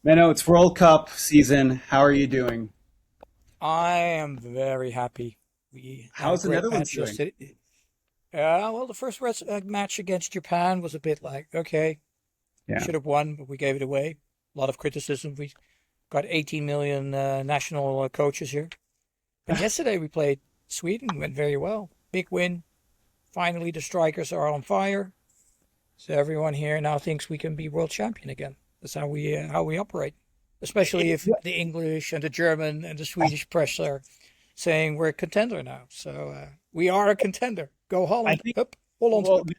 Menno, it's World Cup season. How are you doing? I am very happy. We had a How's the great Netherlands match doing? yesterday. Well, the first match against Japan was a bit like, okay, we Yeah. should have won, but we gave it away. A lot of criticism. We got 18 million national coaches here. But yesterday we played Sweden, went very well. Big win. Finally, the strikers are on fire. So everyone here now thinks we can be world champion again. That's how we operate. Especially if the English and the German and the Swedish press are saying we're a contender now. So we are a contender. Go I Holland. think, Up. Holland. well, Up.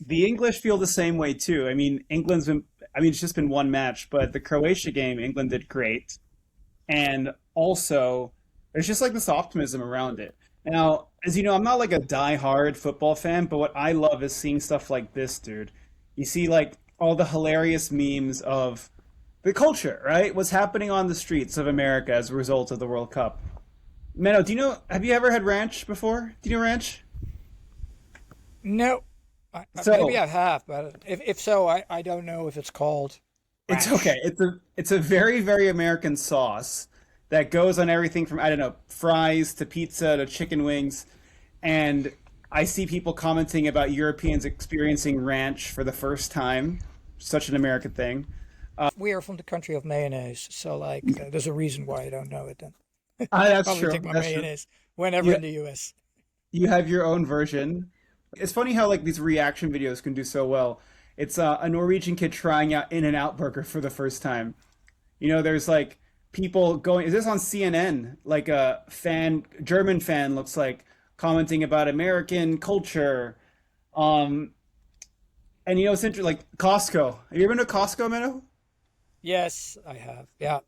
the English feel the same way too. I mean, it's just been one match, but the Croatia game, England did great. And also, there's just like this optimism around it. Now, as you know, I'm not like a die-hard football fan, but what I love is seeing stuff like this, dude. You see like all the hilarious memes of the culture, right? What's happening on the streets of America as a result of the World Cup. Menno, have you ever had ranch before? Do you know ranch? No. Maybe So I have, but if so, I don't know if it's called it's okay. ranch. It's a very, very American sauce that goes on everything from, I don't know, fries to pizza to chicken wings. And I see people commenting about Europeans experiencing ranch for the first time. Such an American thing. We are from the country of mayonnaise, so like there's a reason why I don't know it then. That's Probably true. take my That's true. mayonnaise whenever You in the US. you have your own version. It's funny how like these reaction videos can do so well. It's a Norwegian kid trying out In-N-Out Burger for the first time. There's like people going. Is this on CNN? Like a German fan looks like commenting about American culture. Um, and it's interesting. Like Costco. Have you ever been to Costco, Menno? Yes, I have. Yeah.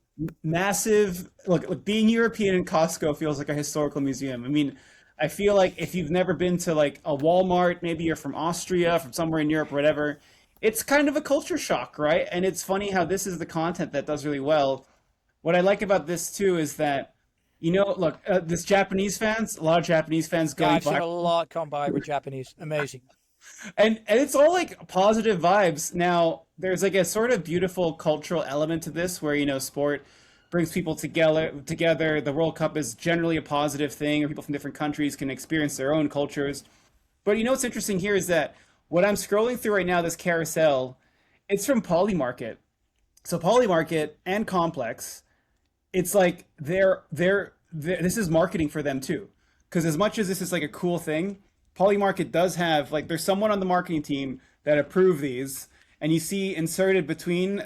Massive. Look, being European in Costco feels like a historical museum. I mean, I feel like if you've never been to like a Walmart, maybe you're from Austria, from somewhere in Europe, or whatever, it's kind of a culture shock, right? And it's funny how this is the content that does really well. What I like about this too is that, look, this Japanese fans, a lot of Japanese fans Yeah, going I've seen viral, a lot come by with Japanese. Amazing. and it's all like positive vibes. Now, there's like a sort of beautiful cultural element to this, where sport brings people together. Together, the World Cup is generally a positive thing, or people from different countries can experience their own cultures. But what's interesting here is that what I'm scrolling through right now, this carousel, it's from Polymarket. So Polymarket and Complex, it's like this is marketing for them too. Because as much as this is like a cool thing, Polymarket does have like there's someone on the marketing team that approve these, and you see inserted between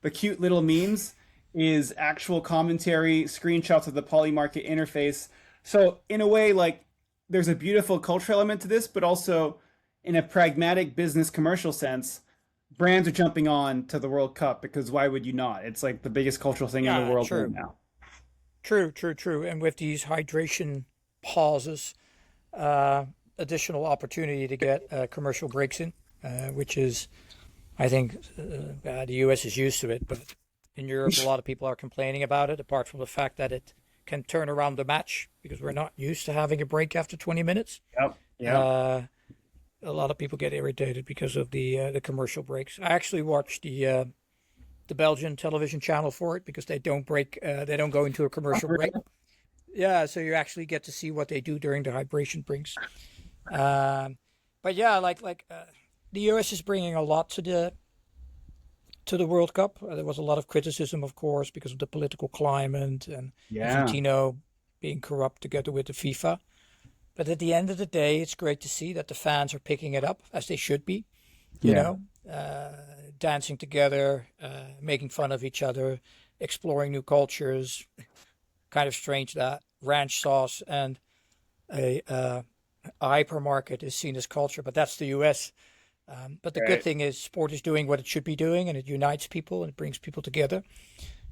the cute little memes is actual commentary, screenshots of the Polymarket interface. So in a way, like there's a beautiful cultural element to this, but also in a pragmatic business commercial sense, brands are jumping on to the World Cup because why would you not? It's like the biggest cultural thing in the Yeah, world right true. now. True, true, true. And with these hydration pauses, uh, additional opportunity to get commercial breaks in, which is, I think, the US is used to it, but in Europe, a lot of people are complaining about it, apart from the fact that it can turn around the match because we're not used to having a break after 20 minutes. Yep. Yep. Uh, a lot of people get irritated because of the commercial breaks. I actually watched the Belgian television channel for it because they don't go into a commercial break. Yeah, so you actually get to see what they do during the hydration breaks. Um, but yeah, the US is bringing a lot to the World Cup. There was a lot of criticism, of course, because of the political climate and Yeah. Infantino being corrupt together with the FIFA. But at the end of the day, it's great to see that the fans are picking it up as they should be. You Yeah. know, dancing together, making fun of each other, exploring new cultures. Kind of strange that ranch sauce and a hypermarket is seen as culture, but that's the US. But the good Right. thing is, sport is doing what it should be doing, and it unites people and it brings people together.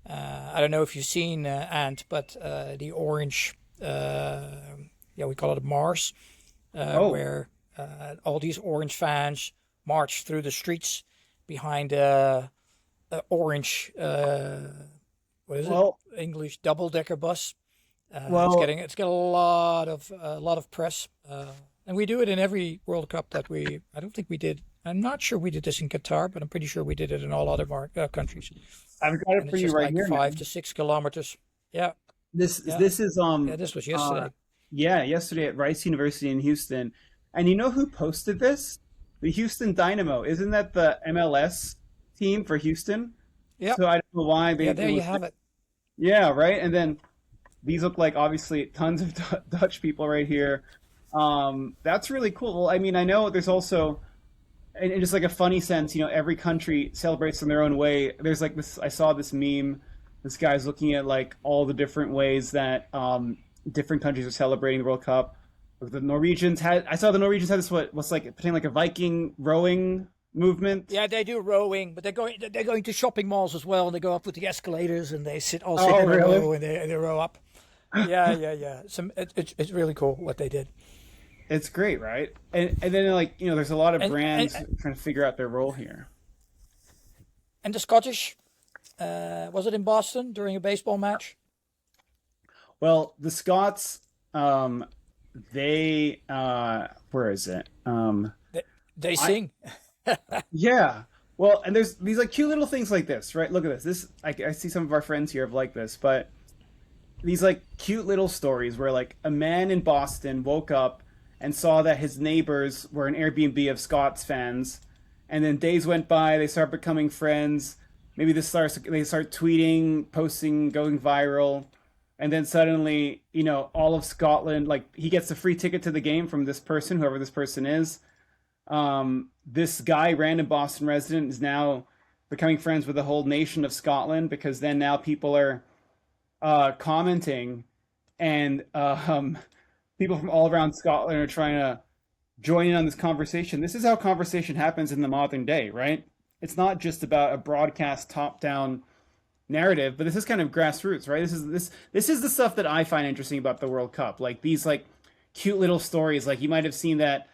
I don't know if you've seen Ant, but the orange, yeah, we call it a Mars, Oh, where all these orange fans march through the streets behind a orange, what is it? well, English double decker bus. well, It's getting a lot of press, and we do it in every World Cup that we. I don't think we did. I'm not sure we did this in Qatar, but I'm pretty sure we did it in all other countries. I've got it and for it's you just right like here, 5 to 6 kilometers. Yeah, yeah, This is yeah. This was yesterday. yeah, yesterday at Rice University in Houston. And you know who posted this? The Houston Dynamo. Isn't that the MLS team for Houston? Yep. So I don't know why Yeah, it there you was, have it. yeah, right. And then these look like obviously tons of Dutch people right here. That's really cool. Well, I mean, I know there's also in just like a funny sense, every country celebrates in their own way. There's like this. I saw this meme. This guy's looking at like all the different ways that different countries are celebrating the World Cup. The Norwegians had. I saw the Norwegians had this what's like pretending like a Viking rowing movement. Yeah, they do rowing, but they're going to shopping malls as well, and they go up with the escalators, and they sit Oh, in a really? row, and they row up. Yeah, yeah, yeah. It's really cool what they did. It's great, right? And then like there's a lot of And brands trying to figure out their role here. and the Scottish, was it in Boston during a baseball match? Well, the Scots, they where is it? They I sing. Yeah. Well, and there's these like cute little things like this, right? Look at this. I see some of our friends here have liked this, but these like cute little stories where like a man in Boston woke up and saw that his neighbors were an Airbnb of Scots fans, and then days went by, they start becoming friends. Maybe they start tweeting, posting, going viral, and then suddenly, all of Scotland, like he gets a free ticket to the game from this person, whoever this person is. This guy, random Boston resident, is now becoming friends with the whole nation of Scotland because then now people are commenting, and people from all around Scotland are trying to join in on this conversation. This is how conversation happens in the modern day, right? It's not just about a broadcast top-down narrative, but this is kind of grassroots, right? This is the stuff that I find interesting about the World Cup, like these like cute little stories. Like you might have seen that.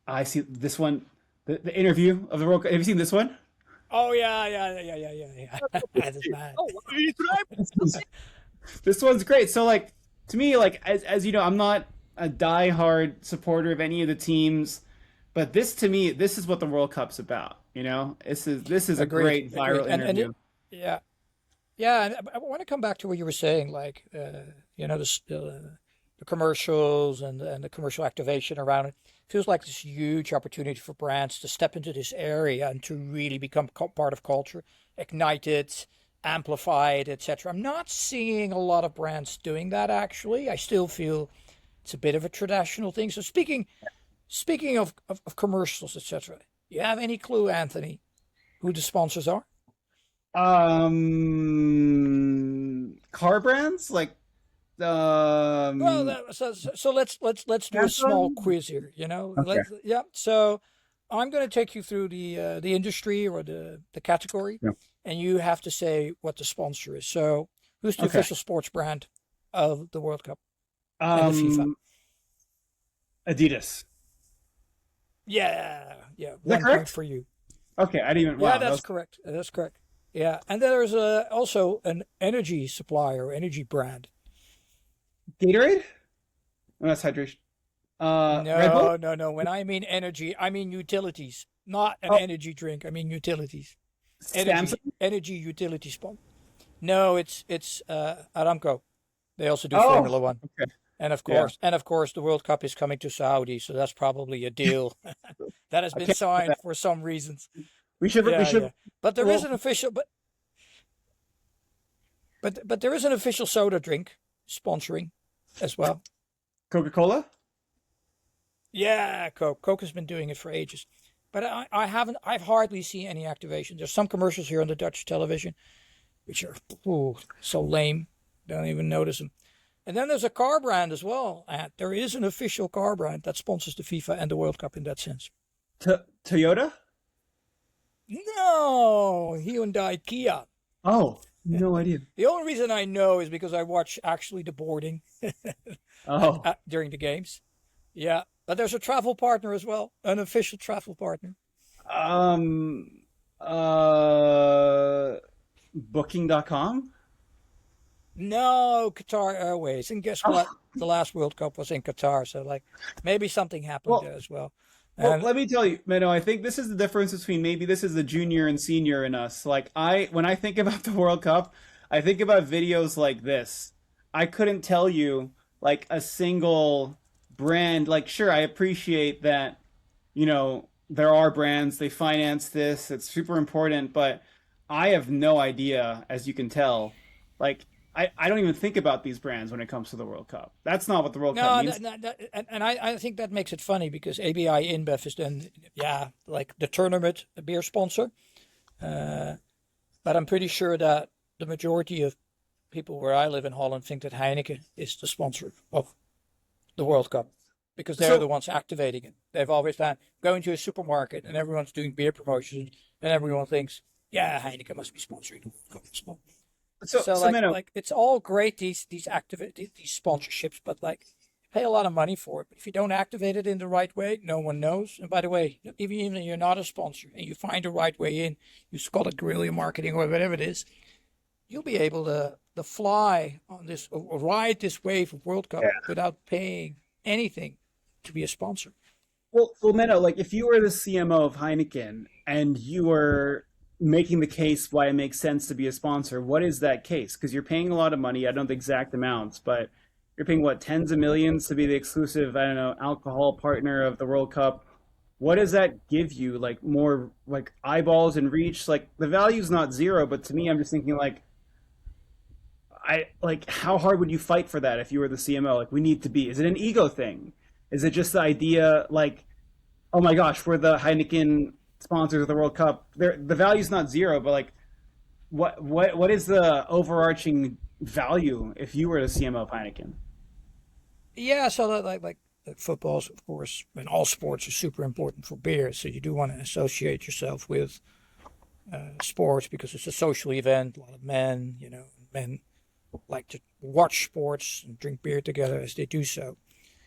I see this one, the interview of the World Cup. Have you seen this one? Oh yeah, yeah, yeah, yeah, yeah, yeah. That's mad. This one's great. So like to me, like as you know, I'm not a diehard supporter of any of the teams, but this to me, this is what the World Cup's about. This is a Agreed, great agreed. viral And interview. yeah, yeah. And I want to come back to what you were saying, like the commercials and the commercial activation around it. Feels like this huge opportunity for brands to step into this area and to really become part of culture, ignite it, amplify it, etc. I'm not seeing a lot of brands doing that actually. I still feel it's a bit of a traditional thing. So speaking of commercials, etc. You have any clue, Anthony, who the sponsors are? Car brands like Well, um, so let's do a small Samsung. quiz here. Okay. Yeah. So I'm going to take you through the industry or the category, Yeah. and you have to say what the sponsor is. So who's the Okay. official sports brand of the World Cup and the FIFA? Um, Adidas. Yeah, yeah. Is that 1 point correct? for you. Okay, I didn't even. Yeah, Wow, that's correct. That's correct. Yeah, and then there's also an energy supplier, energy brand. Gatorade. Oh, that's hydration. Red Bull. No, no, no. When I mean energy, I mean utilities, not an Oh, energy drink. I mean utilities. Energy, Samsung. energy utility spot. No, it's Aramco. They also do Oh, Formula One, okay. Yeah. and of course, the World Cup is coming to Saudi, so that's probably a deal that has I been can't do signed that. for some reasons. We should. We Yeah, should. yeah. But there is Well, an official, but there is an official soda drink sponsoring as well. Coca-Cola. Yeah, Coke. Coke has been doing it for ages. But I haven't, I've hardly seen any activation. There's some commercials here on the Dutch television, which are so lame. Don't even notice them. And then there's a car brand as well. And there is an official car brand that sponsors the FIFA and the World Cup in that sense. Toyota. No, Hyundai Kia. Oh, no idea. The only reason I know is because I watch actually the boarding Oh, during the games. Yeah, but there's a travel partner as well, an official travel partner. um, uh, Booking.com. No, Qatar Airways. And guess what? Oh, The last World Cup was in Qatar, so like maybe something happened well, there as well. Well, And let me tell you, Menno, I think this is the difference between maybe this is the junior and senior in us. Like when I think about the World Cup, I think about videos like this. I couldn't tell you like a single brand. Like, sure, I appreciate that, there are brands, they finance this, it's super important, but I have no idea, as you can tell. Like, I don't even think about these brands when it comes to the World Cup. That's not what the World Cup no, means. and I think that makes it funny because ABI InBev is then, yeah, like the tournament a beer sponsor. Uh, but I'm pretty sure that the majority of people where I live in Holland think that Heineken is the sponsor of the World Cup because they're the So, ones activating it. They've always done going to a supermarket and everyone's doing beer promotions and everyone thinks, yeah, Heineken must be sponsoring the World Cup as well. so, So so, like Menno, like it's all great these these sponsorships, but like you pay a lot of money for it. But if you don't activate it in the right way, no one knows. And by the way, even if you're not a sponsor and you find the right way in, you call it guerrilla marketing or whatever it is, you'll be able to fly on this or ride this wave of World Cup without paying anything to be a sponsor. well, Menno, like if you were the CMO of Heineken and you were making the case why it makes sense to be a sponsor, what is that case? Because you're paying a lot of money. I don't know the exact amounts, but you're paying what, tens of millions to be the exclusive, I don't know, alcohol partner of the World Cup. What does that give you? Like more like eyeballs and reach? Like the value's not zero, but to me, I'm just thinking like how hard would you fight for that if you were the CMO? Like we need to be. Is it an ego thing? Is it just the idea like, oh my gosh, we're the Heineken sponsors of the World Cup. The value's not zero, but like what is the overarching value if you were the CMO of Heineken? Yeah, so like footballs, of course, and all sports are super important for beer. So you do want to associate yourself with sports because it's a social event. A lot of men, men like to watch sports and drink beer together as they do so.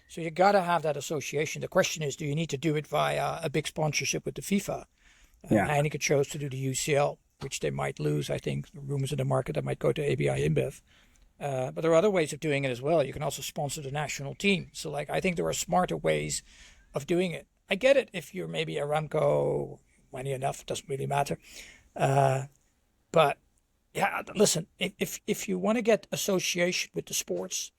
So you got to have that association. The question is, do you need to do it via a big sponsorship with the FIFA? Yeah. Heineken chose to do the UCL, which they might lose. I think the rumors in the market that might go to ABI InBev. But there are other ways of doing it as well. You can also sponsor the national team. So, like, I think there are smarter ways of doing it. I get it if you're maybe Aramco, money enough, doesn't really matter. But yeah, listen, if you want to get association with the sports,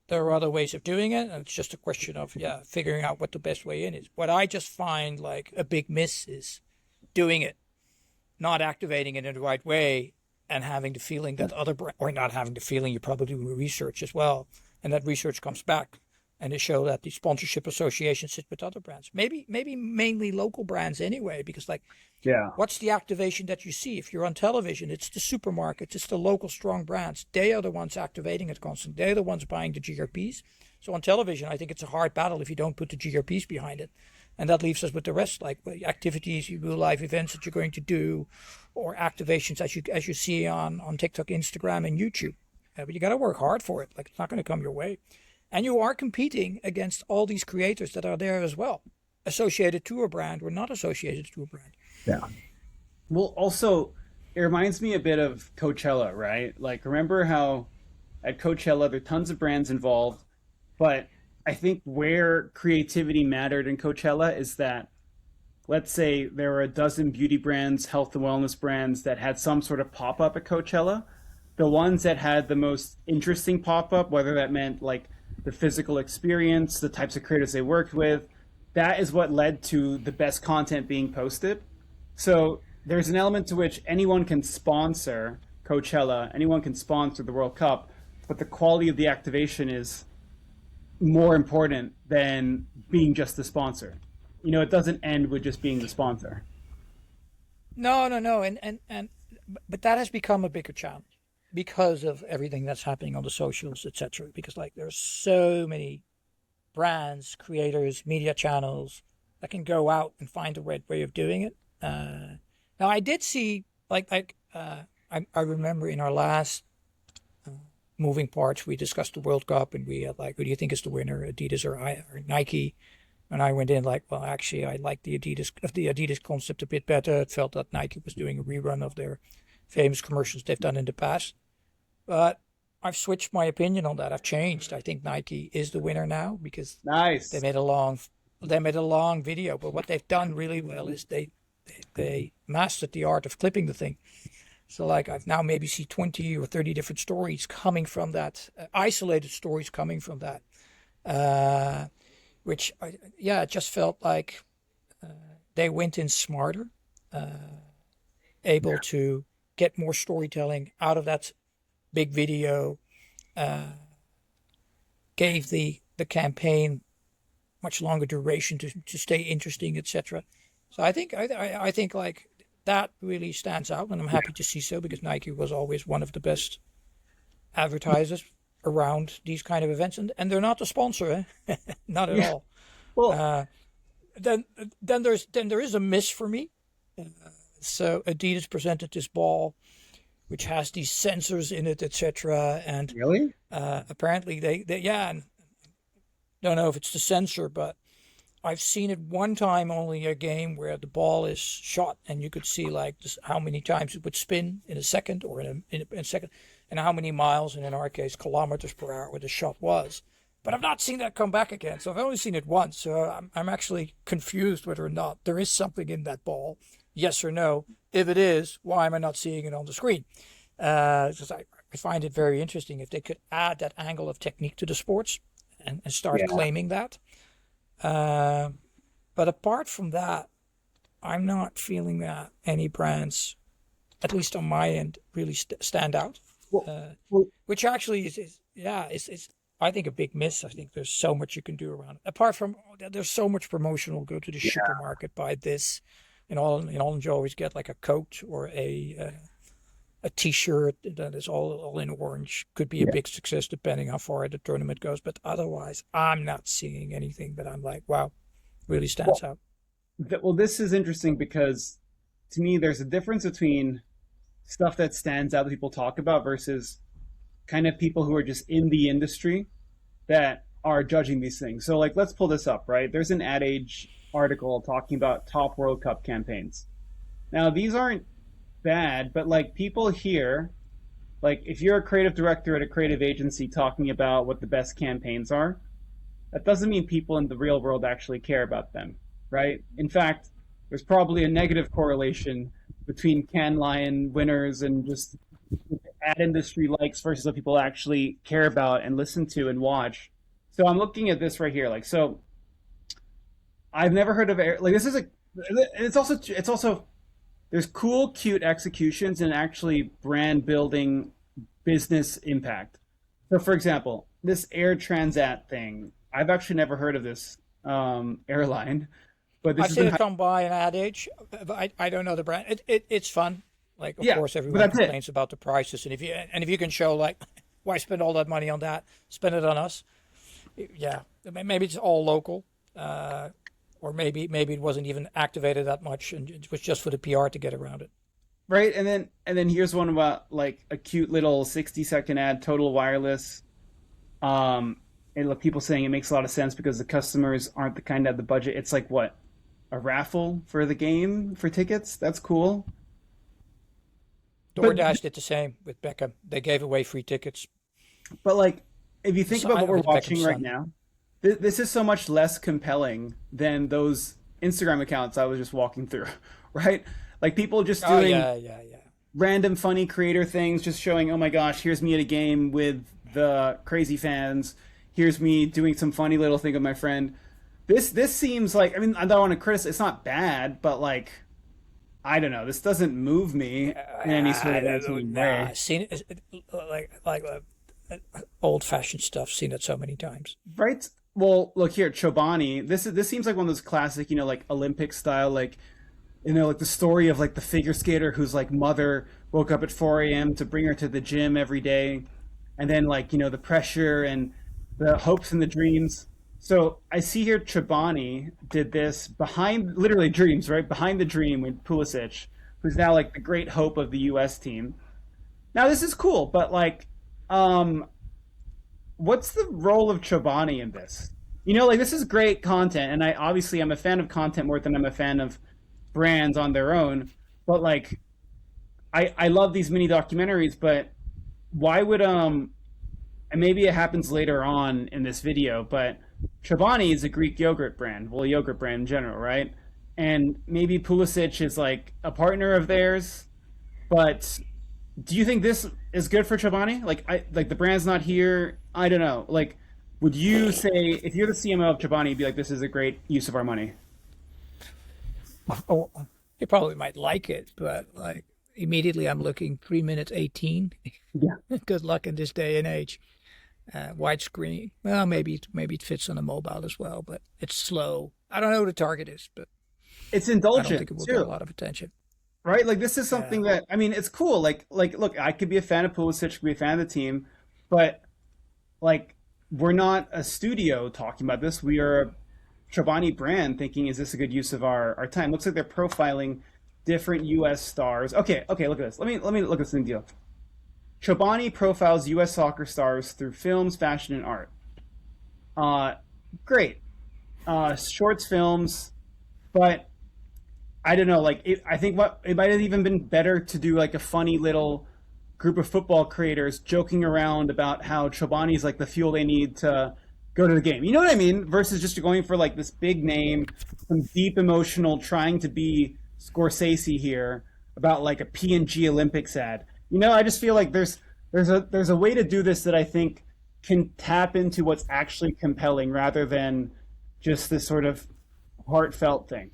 there are other ways of doing it, and it's just a question of figuring out what the best way in is. What I just find like a big miss is doing it, not activating it in the right way, and having the feeling that or not having the feeling, you probably do research as well, and that research comes back and they show that the sponsorship association sit with other brands, maybe mainly local brands anyway, because like Yeah. what's the activation that you see? If you're on television, it's the supermarkets, it's the local strong brands. They are the ones activating it constantly. They're the ones buying the GRPs. So on television, I think it's a hard battle if you don't put the GRPs behind it. And that leaves us with the rest, like activities, you do live events that you're going to do, or activations as you see on TikTok, Instagram, and YouTube. But you got to work hard for it. Like it's not going to come your way. And you are competing against all these creators that are there as well, associated to a brand or not associated to a brand. Yeah. Well, also, it reminds me a bit of Coachella, right? Like, remember how at Coachella there are tons of brands involved, but I think where creativity mattered in Coachella is that, let's say there were a dozen beauty brands, health and wellness brands that had some sort of pop up at Coachella. The ones that had the most interesting pop up, whether that meant like the physical experience, the types of creators they worked with, that is what led to the best content being posted. So there's an element to which anyone can sponsor Coachella, anyone can sponsor the World Cup, but the quality of the activation is more important than being just the sponsor. It doesn't end with just being the sponsor. No, and but that has become a bigger challenge because of everything that's happening on the socials, etc. Because like there's so many brands, creators, media channels that can go out and find the right way of doing it. Now I did see I remember in our last moving parts we discussed the World Cup and we had like who do you think is the winner, Adidas or Nike? And I went in like, well, actually, I like the Adidas concept a bit better. It felt that Nike was doing a rerun of their famous commercials they've done in the past. But I've switched my opinion on that. I've changed. I think Nike is the winner now because they Nice. made a they made a long video, but what they've done really well is they mastered the art of clipping the thing. So like I've now maybe see 20 or 30 different stories coming from that, isolated stories coming from that, which it just felt like they went in smarter, able to get more storytelling out of that big video, gave the campaign much longer duration to stay interesting, etc. So I think like that really stands out, and I'm happy to see so, because Nike was always one of the best advertisers around these kind of events, and they're not the sponsor, not at all. Well, Then there is a miss for me. So Adidas presented this ball, which has these sensors in it, etc. And really? apparently they and don't know if it's the sensor, but I've seen it one time only, a game where the ball is shot and you could see like just how many times it would spin in a second, or in a second, and how many miles, and in our case kilometers per hour, where the shot was. But I've not seen that come back again, so I've only seen it once. So I'm actually confused whether or not there is something in that ball, yes or no. If it is, why am I not seeing it on the screen? Because I find it very interesting if they could add that angle of technique to the sports and start claiming that. But apart from that, I'm not feeling that any brands, at least on my end, really stand out. Which actually is I think a big miss. I think there's so much you can do around it. Apart from there's so much promotional. Go to the supermarket, buy this, and all. And you always get like a coat or a T-shirt that is all in orange. Could be a big success depending how far the tournament goes. But otherwise, I'm not seeing anything that I'm like, wow, really stands out. Well, this is interesting because to me, there's a difference between stuff that stands out that people talk about versus kind of people who are just in the industry that are judging these things. So like, let's pull this up, right? There's an Ad Age article talking about top World Cup campaigns. Now, these aren't bad, but like people here, like if you're a creative director at a creative agency talking about what the best campaigns are, that doesn't mean people in the real world actually care about them, right? In fact, there's probably a negative correlation between Cannes Lion winners and just ad industry likes versus what people actually care about and listen to and watch. So I'm looking at this right here. Like, so I've never heard of like this is it's also there's cool, cute executions and actually brand building business impact. So for example, this Air Transat thing, I've actually never heard of this airline, but this I've seen it come by an Ad Age. I don't know the brand. It's fun. Like, of course, everyone complains about the prices, and if you can show like, why spend all that money on that? Spend it on us. Yeah, maybe it's all local, or maybe it wasn't even activated that much, and it was just for the PR to get around it. Right, and then here's one about like a cute little 60-second ad, Total Wireless. And look, people saying it makes a lot of sense because the customers aren't the kind that have the budget. It's like what, a raffle for the game for tickets? That's cool. DoorDash did the same with Beckham. They gave away free tickets. But like, if you think about what we're watching right now, this is so much less compelling than those Instagram accounts I was just walking through, right? Like people just doing random funny creator things, just showing, oh my gosh, here's me at a game with the crazy fans. Here's me doing some funny little thing with my friend. This seems like, I mean, I don't want to criticize. It's not bad, but like, I don't know. This doesn't move me in any sort of way. I've seen it like old-fashioned stuff. Seen it so many times. Right. Well, look here, Chobani. This seems like one of those classic, like Olympic style, like like the story of like the figure skater whose like mother woke up at 4 a.m. to bring her to the gym every day, and then like the pressure and the hopes and the dreams. So I see here Chobani did this behind literally dreams, right? Behind the dream with Pulisic, who's now like the great hope of the US team. Now this is cool, but like what's the role of Chobani in this? Like this is great content, and I'm a fan of content more than I'm a fan of brands on their own. But like I love these mini documentaries, but why would and maybe it happens later on in this video, but Chobani is a Greek yogurt brand, well, a yogurt brand in general, right? And maybe Pulisic is like a partner of theirs, but do you think this is good for Chobani? Like the brand's not here. I don't know. Like, would you say if you're the CMO of Chobani, you'd be like, this is a great use of our money? Oh, you probably might like it, but like immediately I'm looking 3 minutes 18. Yeah. Good luck in this day and age. Widescreen. Well, maybe it fits on a mobile as well, but it's slow. I don't know who the target is, but It's I don't think indulgent it will get a too, lot of attention. right? Like this is Yeah. something that I mean, it's cool. Like look, I could be a fan of Pulisic, could be a fan of the team, but like we're not a studio talking about this. We are a Chobani brand thinking, is this a good use of our time? Looks like they're profiling different US stars. Okay, look at this. Let me look at this deal. Chobani profiles US soccer stars through films, fashion, and art. Uh Great. Shorts, films, but I don't know. I think what it might have even been better to do like a funny little group of football creators joking around about how Chobani's like the fuel they need to go to the game. You know what I mean? Versus just going for like this big name, some deep emotional, trying to be Scorsese here about like a P&G Olympics ad. You know, I just feel like there's a way to do this that I think can tap into what's actually compelling rather than just this sort of heartfelt thing.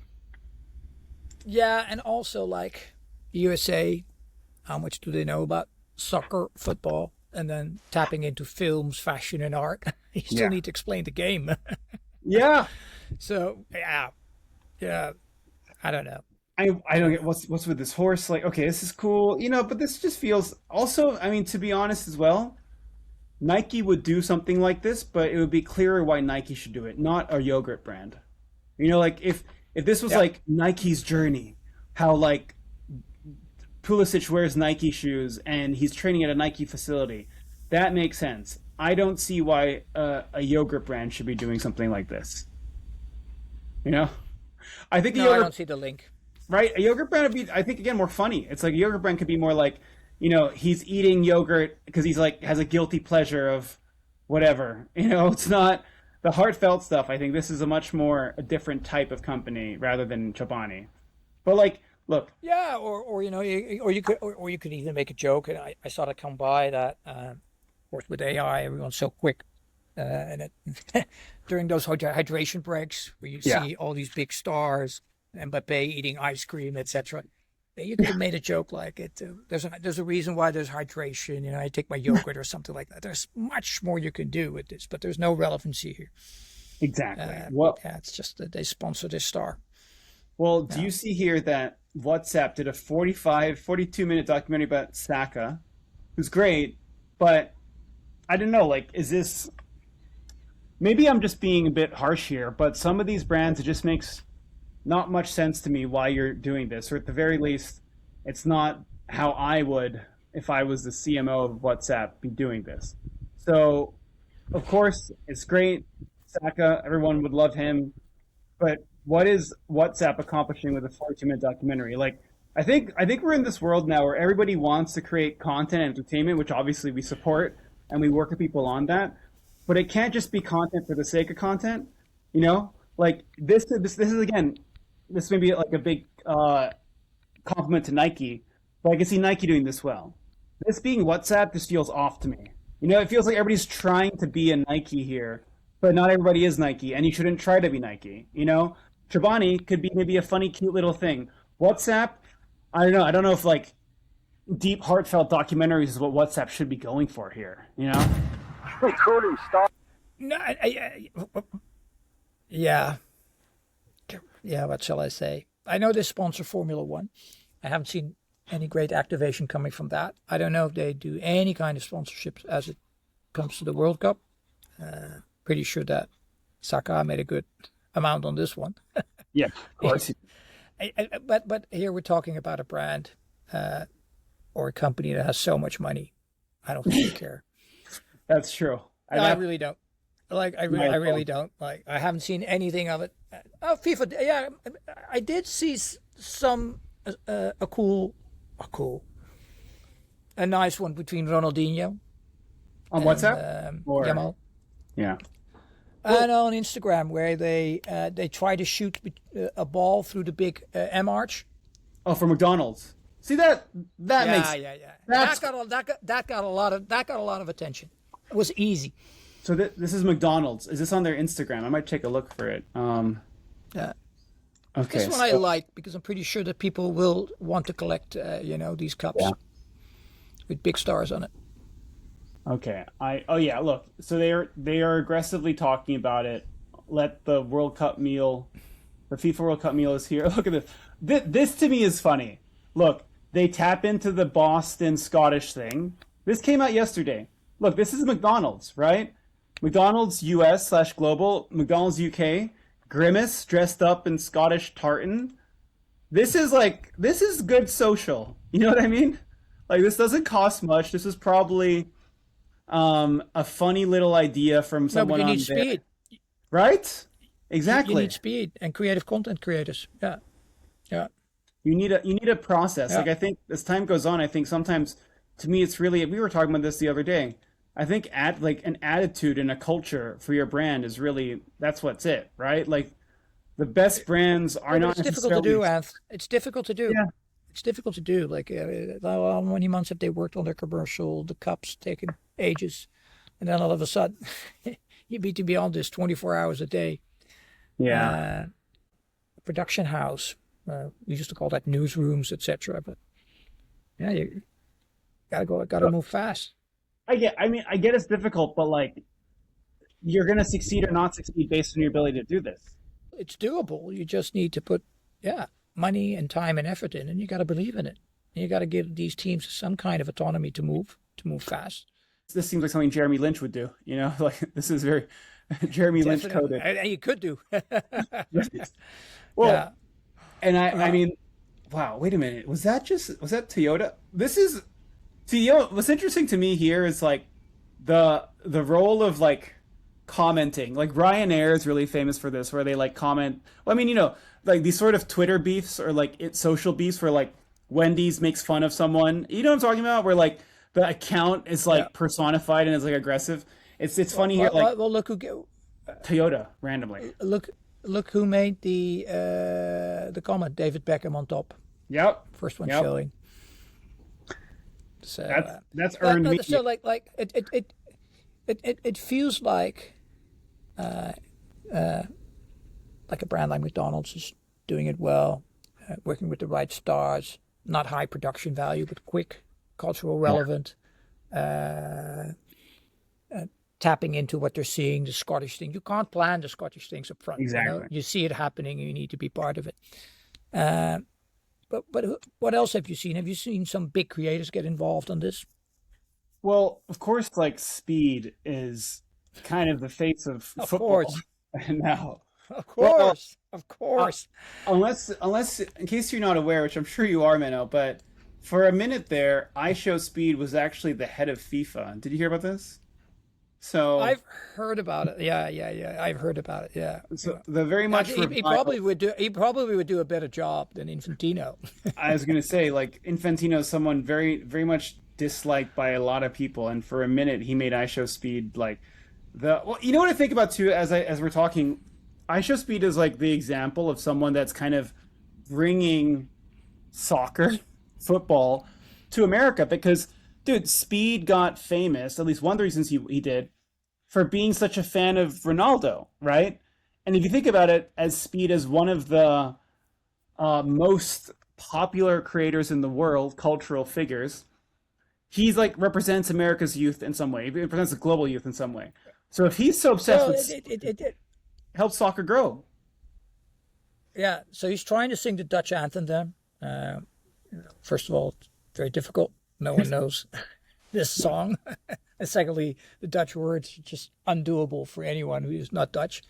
Yeah, and also like USA, how much do they know about soccer, football, and then tapping into films, fashion, and art? You still Yeah. need to explain the game. Yeah, So yeah, I don't know. I don't get what's with this horse. Like, okay, this is cool, you know, but this just feels also. I mean, to be honest, as well, Nike would do something like this, but it would be clearer why Nike should do it, not a yogurt brand. You know, like if this was Yeah, like Nike's journey, how like Pulisic wears Nike shoes and he's training at a Nike facility, that makes sense. I don't see why a yogurt brand should be doing something like this. You know, I think a no, I yogurt don't see the link. right? A yogurt brand would be, I think, again, more funny. It's like a yogurt brand could be more like, you know, he's eating yogurt because he's like has a guilty pleasure of whatever. You know, it's not the heartfelt stuff. I think this is a much more a different type of company rather than Chobani. But like, look, Yeah, or you know, or you could even make a joke, and I saw that come by that, of course, with AI, everyone's so quick, and it, during those hydration breaks where you yeah, see all these big stars, Mbappe eating ice cream, etc. You could have made a joke like it. There's a reason why there's hydration. You know, I take my yogurt or something like that. There's much more you can do with this, but there's no relevancy here. exactly. Well, Yeah, it's just that they sponsor this star. well, do Yeah. you see here that WhatsApp did a 42-minute documentary about Saka, who's great, but I don't know, like, is this maybe I'm just being a bit harsh here, but some of these brands it just makes not much sense to me why you're doing this, or at the very least, it's not how I would, if I was the CMO of WhatsApp, be doing this. So, of course, it's great. Saka, everyone would love him, but what is WhatsApp accomplishing with a 42-minute documentary? Like, I think we're in this world now where everybody wants to create content and entertainment, which obviously we support and we work with people on that. But it can't just be content for the sake of content, you know? Like this is again, this may be like a big compliment to Nike, but I can see Nike doing this well. This being WhatsApp just feels off to me. You know, it feels like everybody's trying to be a Nike here, but not everybody is Nike, and you shouldn't try to be Nike. You know, Chobani could be maybe a funny, cute little thing. WhatsApp, I don't know. I don't know if like deep, heartfelt documentaries is what WhatsApp should be going for here. You know? No, yeah, yeah. What shall I say? I know they sponsor Formula One. I haven't seen any great activation coming from that. I don't know if they do any kind of sponsorships as it comes to the World Cup. Pretty sure that Saka made a good amount on this one. Yeah, of course. But here we're talking about a brand or a company that has so much money. I don't think they care. That's true. No, I really don't. Like I really don't. Like I haven't seen anything of it. Oh, FIFA. Yeah, I did see some a cool, a nice one between Ronaldinho On and WhatsApp? Or Yamal. yeah. And on Instagram, where they try to shoot a ball through the big M arch. Oh, for McDonald's. See that makes Yeah. That got a lot of attention. It was easy. So this is McDonald's. Is this on their Instagram? I might take a look for it. Yeah. Okay. This one I like because I'm pretty sure that people will want to collect, these cups with big stars on it. Okay. Look. So they are aggressively talking about it. Let the World Cup meal, the FIFA World Cup meal is here. Look at this. This to me is funny. Look, they tap into the Boston Scottish thing. This came out yesterday. Look, this is McDonald's, right? McDonald's US/global, McDonald's UK, Grimace dressed up in Scottish tartan. This is good social. You know what I mean? Like, this doesn't cost much. This is probably a funny little idea from someone No, but you on need there. speed. Right? Exactly. You need speed and creative content creators. Yeah. You need a process. Yeah. Like, I think as time goes on, I think sometimes, to me, it's really, we were talking about this the other day. I think an attitude and a culture for your brand is really, that's what's it, right? Like, the best brands are not It's necessarily. difficult to do, Anth. It's difficult to do. Yeah. It's difficult to do. Like, how many months have they worked on their commercial? The cups taking ages, and then all of a sudden, you need to be on this 24 hours a day. Yeah. Production house. We used to call that newsrooms, etc. But yeah, you gotta move fast. I get it's difficult, but like, you're gonna succeed or not succeed based on your ability to do this. It's doable. You just need to put money and time and effort in, and you got to believe in it. And you got to give these teams some kind of autonomy to move fast. This seems like something Jeremy Lynch would do. You know, like, this is very Jeremy Lynch coded. And you could do. Well, Yeah. and I mean, wow, wait a minute. Was that Toyota? This is, see, what's interesting to me here is like the role of like commenting. Like, Ryanair is really famous for this, where they like comment. Well, I mean, like these sort of Twitter beefs or like social beefs where like Wendy's makes fun of someone. You know what I'm talking about? Where like the account is like personified and is like aggressive. It's funny here. Like, Well, look who Toyota randomly. look who made the comment. David Beckham on top. Yep. First one Yep. showing. So That's earned me. So like it feels like a brand like McDonald's is doing it well, working with the right stars, not high production value, but quick, cultural relevant, tapping into what they're seeing, the Scottish thing. You can't plan the Scottish things up front. Exactly. You see it happening and you need to be part of it. But what else have you seen? Have you seen some big creators get involved on this? Well, of course, like, Speed is kind of the face of football course. now. Of course, of course. Unless, in case you're not aware, which I'm sure you are, Menno, but for a minute there, iShowSpeed was actually the head of FIFA. Did you hear about this? So I've heard about it. Yeah. I've heard about it. Yeah. So the very much Actually, he probably would do. He probably would do a better job than Infantino. I was gonna say, like, Infantino is someone very, very much disliked by a lot of people, and for a minute he made iShowSpeed like well, you know what I think about too, as we're talking, iShowSpeed is like the example of someone that's kind of bringing soccer, football, to America, because, dude, Speed got famous, at least one of the reasons he did, for being such a fan of Ronaldo, right? And if you think about it, as Speed is one of the most popular creators in the world, cultural figures, he's like represents America's youth in some way. He represents the global youth in some way. So if he's so obsessed with it helps soccer grow. Yeah, so he's trying to sing the Dutch anthem then. First of all, it's very difficult. No one knows this song. And secondly, the Dutch words are just undoable for anyone who is not Dutch.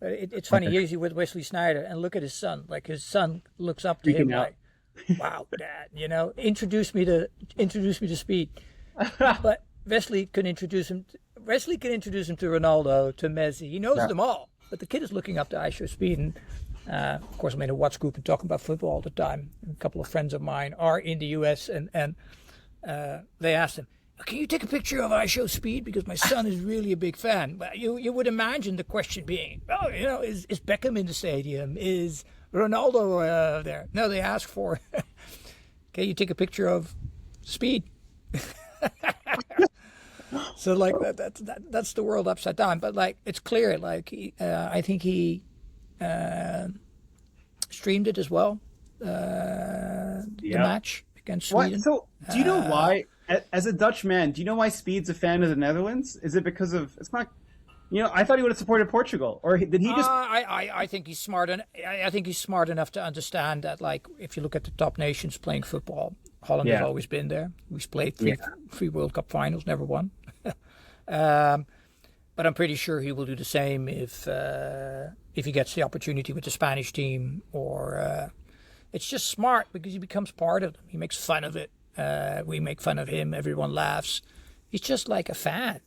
It's funny, usually with Wesley Sneijder, and look at his son. Like, his son looks up to him like, wow, Dad, introduce me to Speed. But Wesley can introduce him to Ronaldo, to Messi. He knows them all. But the kid is looking up to iShowSpeed, and of course, I'm in a watch group and talking about football all the time. A couple of friends of mine are in the US, and they asked him, can you take a picture of iShowSpeed because my son is really a big fan? Well, you would imagine the question being, oh, is Beckham in the stadium? Is Ronaldo there? No, they ask for, can you take a picture of Speed? So like that's the world upside down. But like it's clear, like I think he streamed it as well, the Yeah. match against What? Sweden. So, do you know why, as a Dutch man, do you know why Speed's a fan of the Netherlands? Is it because of, it's not, I thought he would have supported Portugal. Or did he just, I think he's smart, and I think he's smart enough to understand that. Like, if you look at the top nations playing football, Holland has yeah, always been there. We've played yeah, three World Cup finals, never won. um, but I'm pretty sure he will do the same if he gets the opportunity with the Spanish team. Or it's just smart because he becomes part of them. He makes fun of it. We make fun of him. Everyone laughs. He's just like a fan.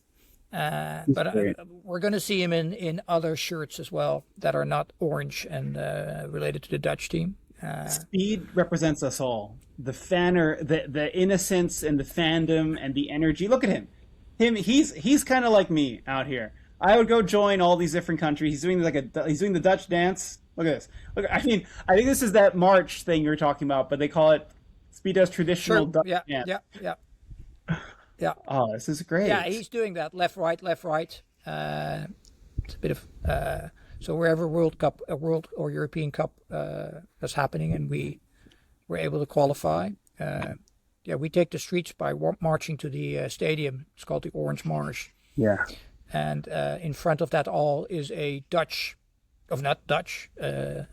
But we're going to see him in other shirts as well that are not orange and related to the Dutch team. Speed represents us all. The fanner, the innocence and the fandom and the energy. Look at him. He's kind of like me out here. I would go join all these different countries. He's doing the Dutch dance. Look at this. Look, I mean, I think this is that march thing you're talking about, but they call it Speed does traditional Sure. Dutch Yeah. dance. Yeah. Yeah. Yeah. Oh, this is great. Yeah. He's doing that left, right, left, right. It's a bit of so wherever World Cup, a World or European Cup is happening, and we were able to qualify. Yeah, we take the streets by marching to the stadium. It's called the Orange March. Yeah. And in front of that all is a Dutch, of not Dutch, and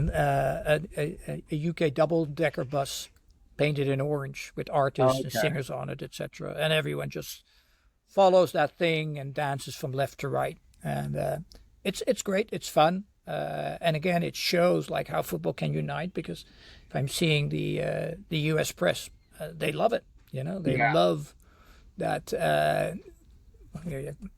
a UK double-decker bus painted in orange with artists and singers on it, etc. And everyone just follows that thing and dances from left to right. And it's great. It's fun. And again, it shows like how football can unite, because if I'm seeing the U.S. press, they love it. They love that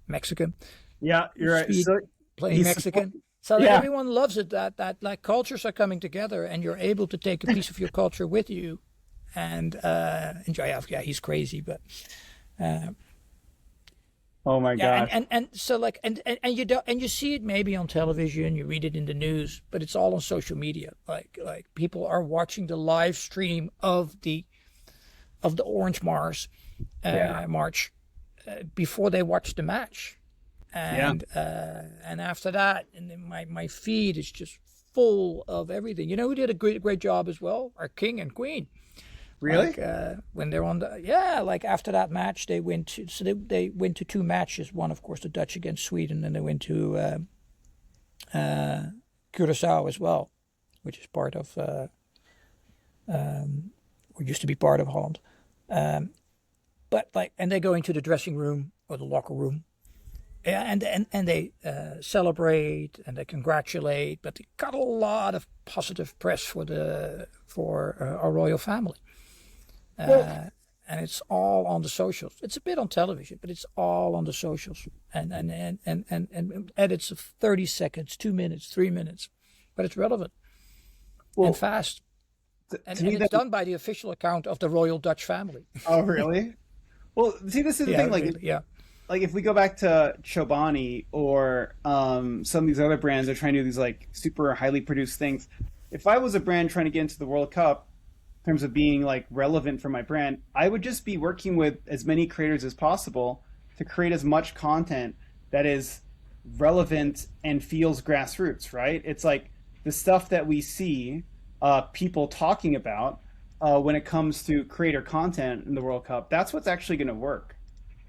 Mexican. Yeah, you're right. So, playing Mexican. So everyone loves it. That like cultures are coming together, and you're able to take a piece of your culture with you, and enjoy. Yeah, he's crazy, but. Oh my god! And so like and you don't, and you see it maybe on television, you read it in the news, but it's all on social media. Like people are watching the live stream of the Orange March before they watch the match, and after that, and then my feed is just full of everything. Who did a great job as well? Our king and queen. Really? Like, when they're on like after that match, they went to two matches. One, of course, the Dutch against Sweden, and they went to Curacao as well, which is part of, or used to be part of Holland. But like, and they go into the dressing room or the locker room, and they celebrate and they congratulate. But they got a lot of positive press for our royal family. And it's all on the socials. It's a bit on television, but it's all on the socials, and edits of 30 seconds, 2 minutes, 3 minutes, but it's relevant and fast. And it's done by the official account of the Royal Dutch family. Oh, really? Well, see, this is the thing. Like, really, like if we go back to Chobani or some of these other brands that are trying to do these like super highly produced things. If I was a brand trying to get into the World Cup, in terms of being like relevant for my brand, I would just be working with as many creators as possible to create as much content that is relevant and feels grassroots, right? It's like the stuff that we see people talking about when it comes to creator content in the World Cup. That's what's actually going to work,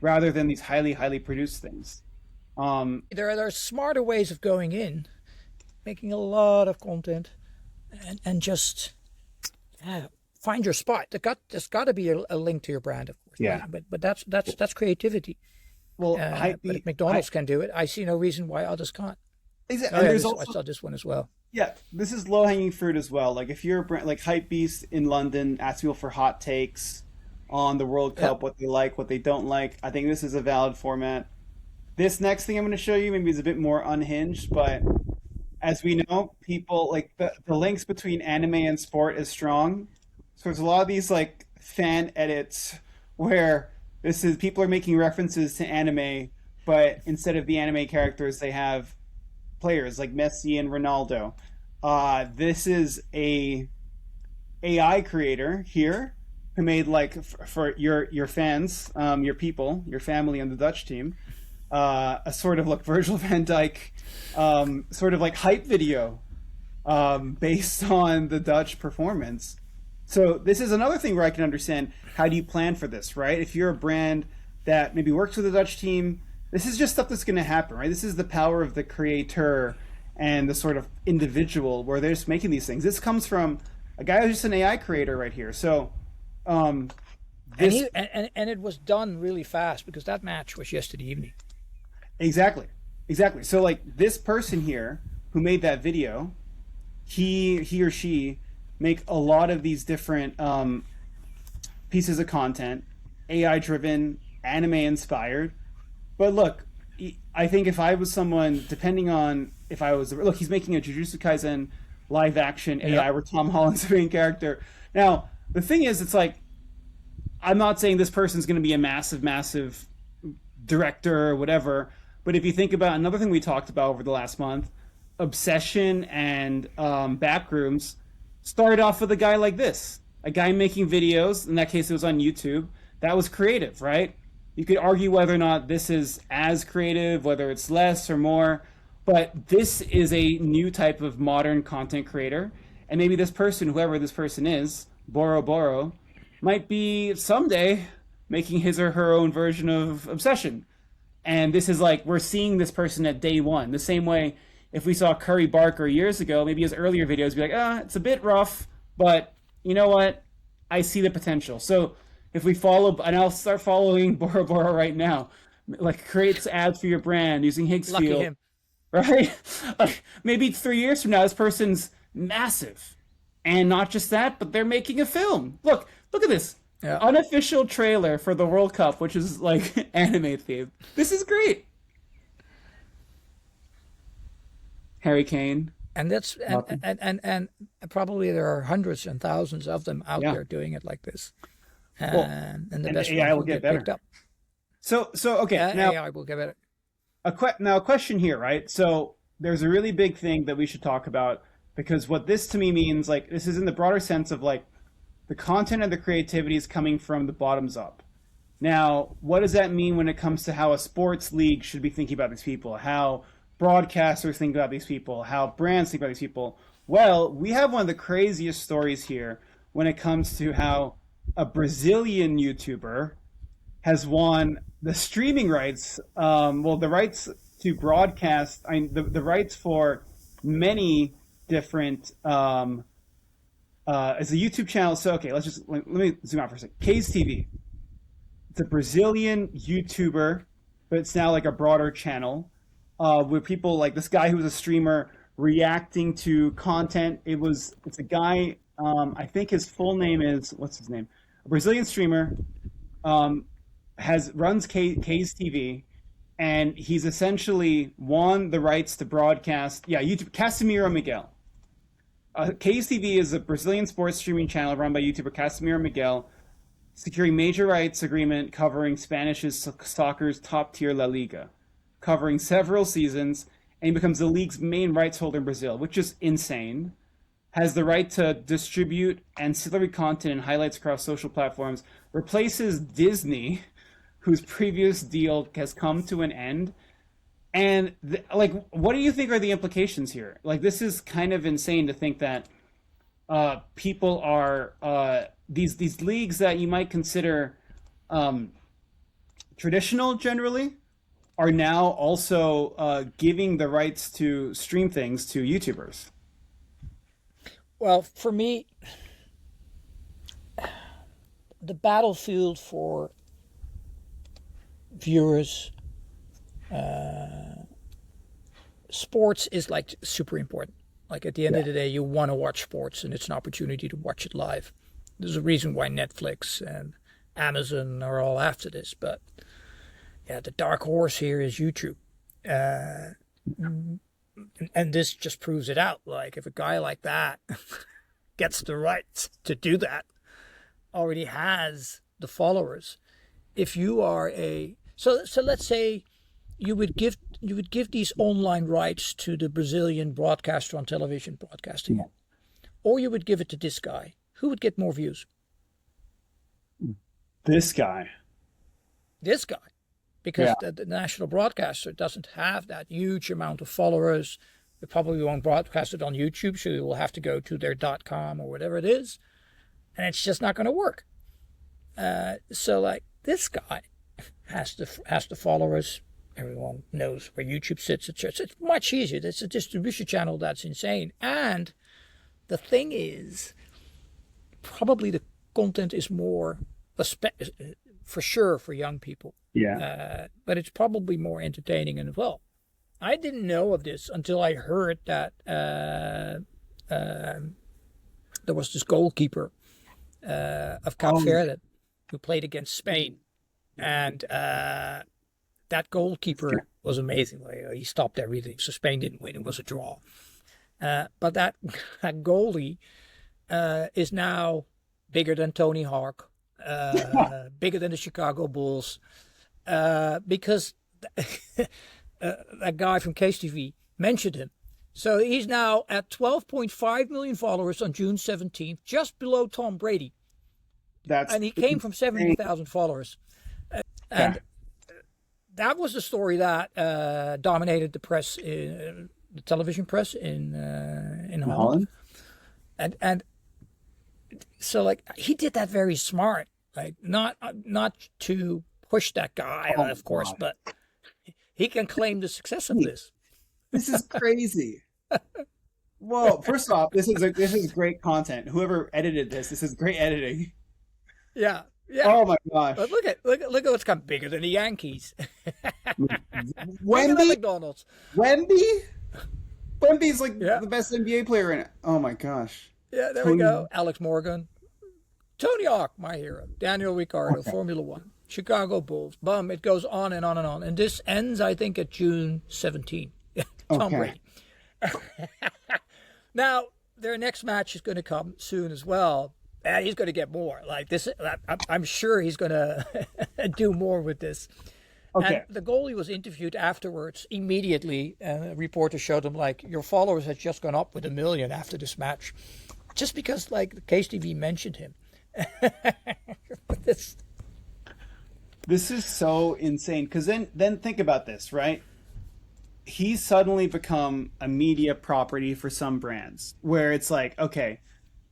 rather than these highly produced things. There are smarter ways of going in, making a lot of content, and just find your spot. There's got to be a link to your brand, of course. Yeah. But that's creativity. Well, but if McDonald's can do it, I see no reason why others can't. Exactly. I saw this one as well. Yeah, this is low-hanging fruit as well. Like if you're a brand, like Hypebeast in London, asks people for hot takes on the World Cup, what they like, what they don't like. I think this is a valid format. This next thing I'm going to show you maybe is a bit more unhinged, but as we know, people like the links between anime and sport is strong. So there's a lot of these like fan edits where this is people are making references to anime, but instead of the anime characters, they have players like Messi and Ronaldo. This is a AI creator here who made like for your fans, your people, your family on the Dutch team, a sort of like Virgil van Dijk, sort of like hype video based on the Dutch performance. So this is another thing where I can understand how do you plan for this, right? If you're a brand that maybe works with a Dutch team, this is just stuff that's going to happen, right? This is the power of the creator and the sort of individual where they're just making these things. This comes from a guy who's just an AI creator right here. So um, And this and it was done really fast because that match was yesterday evening. exactly, exactly. So like this person here who made that video, he or she make a lot of these different pieces of content, AI driven, anime inspired. But look, I think if I was someone, depending on if I was, look, he's making a Jujutsu Kaisen live action AI Yep. where Tom Holland's the main character. Now, the thing is, it's like, I'm not saying this person's going to be a massive, massive director or whatever. But if you think about another thing we talked about over the last month, Obsession and Backrooms started off with a guy like this, a guy making videos. In that case, it was on YouTube. That was creative, right? You could argue whether or not this is as creative, whether it's less or more, but this is a new type of modern content creator. And maybe this person, whoever this person is, Boro Boro, might be someday making his or her own version of Obsession. And this is like we're seeing this person at day one. The same way if we saw Curry Barker years ago, maybe his earlier videos be like, it's a bit rough, but you know what? I see the potential. So if we follow, and I'll start following Bora Bora right now, like creates ads for your brand using Lucky Higgsfield, him. right? Like maybe 3 years from now, this person's massive. And not just that, but they're making a film. Look at this Yeah. unofficial trailer for the World Cup, which is like anime themed. This is great. Harry Kane. And that's Welcome. and probably there are hundreds and thousands of them out Yeah. there doing it like this. Well, And the and the best AI ones will will get get picked better. up. So okay. Now AI will get better. now a question here, right? So there's a really big thing that we should talk about because what this to me means, like this is in the broader sense of like the content and the creativity is coming from the bottoms up. Now, what does that mean when it comes to how a sports league should be thinking about these people? How broadcasters think about these people? How brands think about these people? Well, we have one of the craziest stories here when it comes to how a Brazilian YouTuber has won the streaming rights, the rights to broadcast, the rights for many different as a YouTube channel. So okay, let me zoom out for a second. K's TV. It's a Brazilian YouTuber, but it's now like a broader channel where people like this guy who was a streamer reacting to content. It's a guy. I think his full name is what's his name? A Brazilian streamer um, has runs K's TV, and he's essentially won the rights to broadcast. Yeah, YouTube. Casimiro Miguel. KSTV is a Brazilian sports streaming channel run by YouTuber Casimiro Miguel, securing major rights agreement covering Spanish soccer's top tier La Liga, covering several seasons, and he becomes the league's main rights holder in Brazil, which is insane. Has the right to distribute ancillary content and highlights across social platforms, replaces Disney, whose previous deal has come to an end. And like, what do you think are the implications here? Like, this is kind of insane to think that people are these leagues that you might consider traditional generally are now also giving the rights to stream things to YouTubers. Well, for me, the battlefield for viewers, sports is like super important. Like at the end Yeah. of the day, you want to watch sports, and it's an opportunity to watch it live. There's a reason why Netflix and Amazon are all after this, but yeah, the dark horse here is YouTube. Uh, and this just proves it out. Like if a guy like that gets the rights to do that, already has the followers, if you are so let's say you would give these online rights to the Brazilian broadcaster on television broadcasting, or you would give it to this guy. Who would get more views? This guy. This guy, because the national broadcaster doesn't have that huge amount of followers. They probably won't broadcast it on YouTube, so you will have to go to their .com or whatever it is, and it's just not going to work. So like this guy has the followers. Everyone knows where YouTube sits. It's much easier. It's a distribution channel that's insane. And the thing is, probably the content is more, for sure, for young people. Yeah. But it's probably more entertaining as well. I didn't know of this until I heard that there was this goalkeeper of Cape Verde who played against Spain. And that goalkeeper was amazing. He stopped everything. So Spain didn't win. It was a draw. But that goalie is now bigger than Tony Hawk, bigger than the Chicago Bulls, because that guy from KTV mentioned him. So he's now at 12.5 million followers on June 17th, just below Tom Brady. And he came from 70,000 followers. And that was the story that dominated the press, the television press in Holland. And so like he did that very smart, like not to push that guy, of course, but he can claim the success of this. This is crazy. Well, first off, this is great content. Whoever edited this is great editing. Yeah. Oh my gosh! But look at what's come bigger than the Yankees. Wemby, McDonald's. Wemby's like the best NBA player in it. Oh my gosh! Yeah, there we go. Alex Morgan, Tony Hawk, my hero. Daniel Ricciardo, Formula One, Chicago Bulls. Bum, it goes on and on and on. And this ends, I think, at June 17. Tom Brady. Now, their next match is going to come soon as well. And he's going to get more. Like this, I'm sure he's going to do more with this. Okay. And the goalie was interviewed afterwards immediately. And a reporter showed him like, your followers had just gone up with 1 million after this match, just because like the KTV mentioned him. This is so insane. Because then think about this, right? He's suddenly become a media property for some brands, where it's like, okay.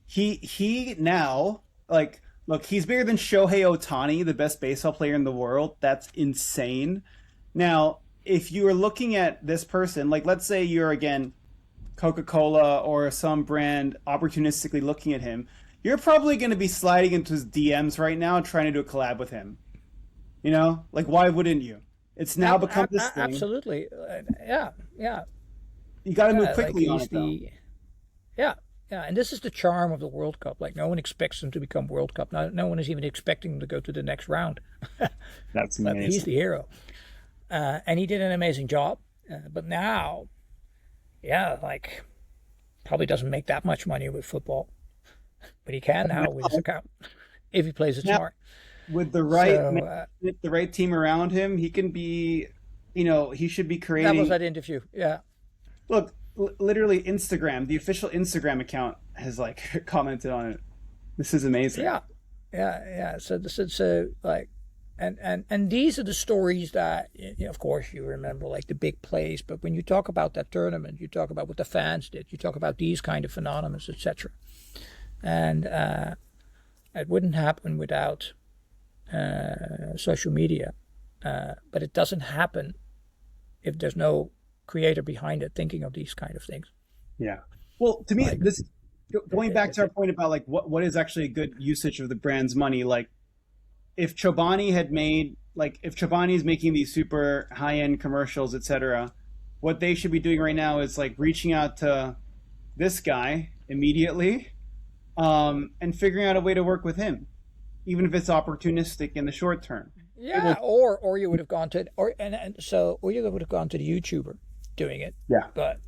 He now, like, look, he's bigger than Shohei Ohtani, the best baseball player in the world. That's insane. Now, if you are looking at this person, like, let's say you're, again, Coca-Cola or some brand opportunistically looking at him, you're probably going to be sliding into his DMs right now and trying to do a collab with him. You know? Like, why wouldn't you? It's now become this thing. Absolutely. Yeah. You got to move quickly on it, though. Yeah. Yeah, and this is the charm of the World Cup. Like, no one expects them to become World Cup. No one is even expecting them to go to the next round. That's amazing. But he's the hero. And he did an amazing job. But now, like, probably doesn't make that much money with football. But he can now with his account, if he plays it smart. With the right team around him, he can be, he should be creating... That was that interview, yeah. Look, literally Instagram, the official Instagram account has like commented on it. This is amazing. Yeah. So like, and these are the stories that, of course, you remember like the big plays. But when you talk about that tournament, you talk about what the fans did. You talk about these kind of phenomena, etc. And it wouldn't happen without social media. But it doesn't happen if there's no creator behind it thinking of these kind of things. Yeah. Well, to me, this going back to our point about like what is actually a good usage of the brand's money. Like, if Chobani is making these super high-end commercials, etc., what they should be doing right now is like reaching out to this guy immediately, and figuring out a way to work with him, even if it's opportunistic in the short term. Yeah, or you would have gone to or you would have gone to the YouTuber doing it. Yeah, but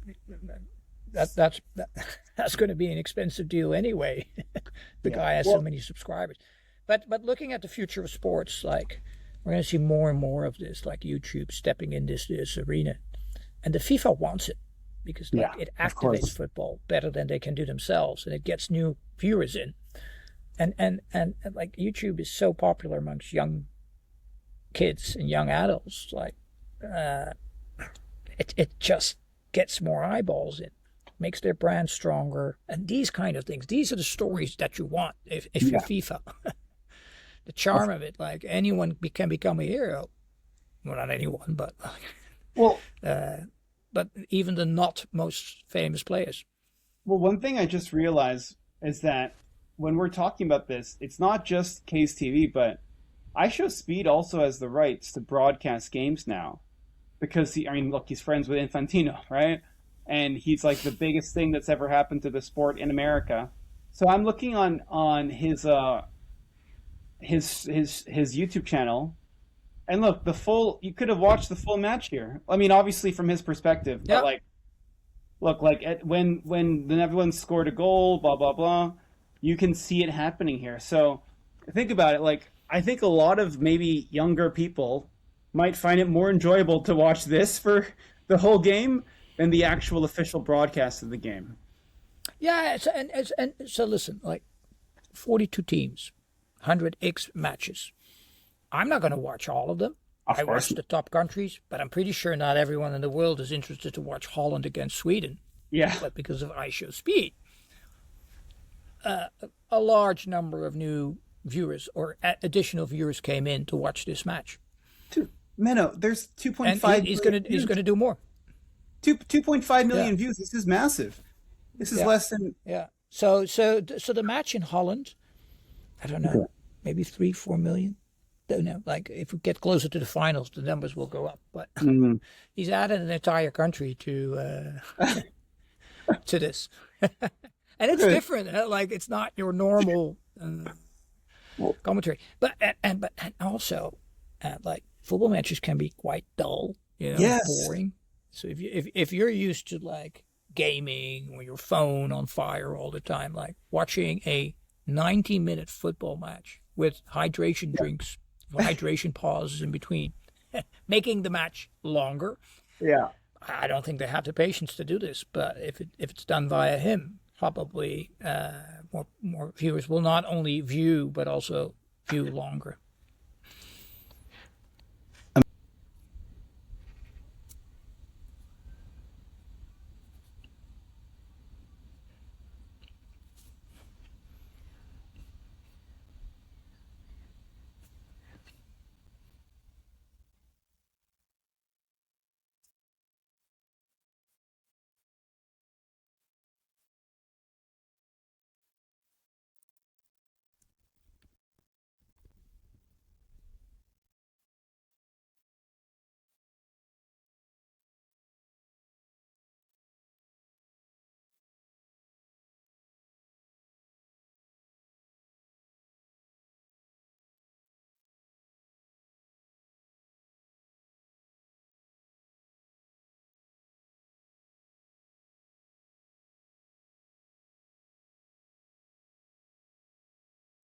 that's going to be an expensive deal anyway. The guy has so many subscribers. But looking at the future of sports, like We're going to see more and more of this, like YouTube stepping in this arena. And the FIFA wants it because like Yeah, it of activates course. football better than they can do themselves, and it gets new viewers in. And like YouTube is so popular amongst young kids and young adults, like uh, it just gets more eyeballs in, makes their brand stronger, and these kind of things. These are the stories that you want if you're Yeah. FIFA. The charm of it, like anyone can become a hero. Well, not anyone, Well, but even the not most famous players. well, one thing I just realized is that when we're talking about this, it's not just Case TV, but iShowSpeed also has the rights to broadcast games now because I mean, look, he's friends with Infantino, right? And he's like the biggest thing that's ever happened to the sport in America. So I'm looking on his YouTube channel, and look, the full you could have watched the full match here. I mean, obviously from his perspective, but Yeah, like look, like when then everyone scored a goal, blah blah blah, you can see it happening here. So think about it. Like I think a lot of maybe younger people might find it more enjoyable to watch this for the whole game than the actual official broadcast of the game. yeah. And so listen, like 42 teams, 100x matches. I'm not going to watch all of them. I Of course. watch the top countries, but I'm pretty sure not everyone in the world is interested to watch Holland against Sweden. Yeah. But because of iShowSpeed, a large number of new viewers or additional viewers came in to watch this match, Dude, Menno, there's and 2.5 he's million gonna he's views. gonna do more. 2.5 Yeah, million views. This is massive. This is yeah, less than yeah. So the match in Holland, I don't know, maybe 3-4 million. Don't know. Like if we get closer to the finals, the numbers will go up. But Mhm. he's added an entire country to this, and it's Good. different. Like it's not your normal Well, commentary. But also, like football matches can be quite dull, yes. boring. So if you're used to like gaming or your phone on fire all the time, like watching a 90-minute football match with hydration drinks, hydration pauses in between, making the match longer. Yeah. I don't think they have the patience to do this, but if it's done via him, probably more viewers will not only view but also view longer.